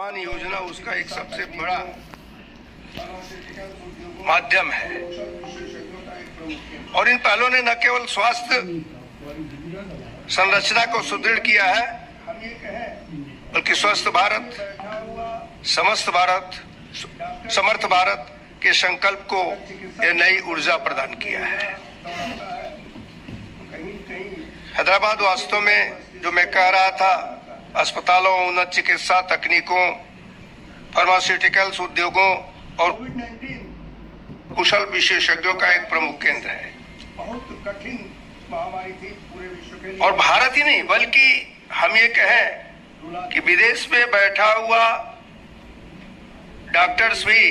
योजना उसका एक सबसे बड़ा माध्यम है और इन पहलों ने न केवल स्वास्थ्य संरचना को सुदृढ़ किया है बल्कि स्वस्थ भारत, समस्त भारत, समर्थ भारत के संकल्प को यह नई ऊर्जा प्रदान किया है। हैदराबाद वास्तव में जो मैं कह रहा था, अस्पतालों, उन्नत चिकित्सा तकनीकों, फार्मास्यूटिकल्स उद्योगों और कुशल विशेषज्ञों का एक प्रमुख केंद्र है। बहुत कठिन महामारी थी पूरे विश्व के लिए, और भारत ही नहीं बल्कि हम ये कहें कि विदेश में बैठा हुआ डॉक्टर्स भी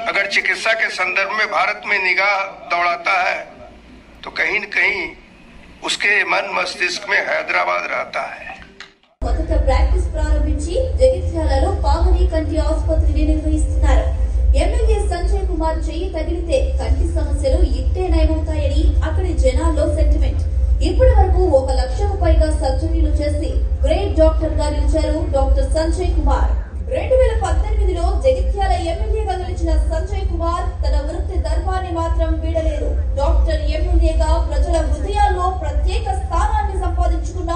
अगर चिकित्सा के संदर्भ में भारत में निगाह दौड़ाता है तो कहीं न कहीं उसके मन मस्तिष्क में हैदराबाद रहता है। మొదట ప్రాక్టీస్ ప్రారంభించి జగిత్యాలలో పావని కంటి ఆసుపత్రిని నిర్వహిస్తున్నారు. ఎమ్మెల్యే సంజయ్ కుమార్ చెయ్యి తగిలితే కంటి సమస్యలు ఇట్టే నయమవుతాయని అక్కడి జనాల్లో సెంటిమెంట్. ఇప్పటి వరకు 1 లక్షకు పైగా సర్జరీలు చేసి గ్రేట్ డాక్టర్ గా నిలిచారు డాక్టర్ సంజయ్ కుమార్. 2018లో జగిత్యాల ఎమ్మెల్యేగా నిలిచిన సంజయ్ కుమార్ తన వృత్తి ధర్మాన్ని మాత్రం వీడలేదు. డాక్టర్ ఎమ్మెల్యేగా ప్రజల హృదయాల్లో ప్రత్యేక స్థానాన్ని సంపాదించుకున్న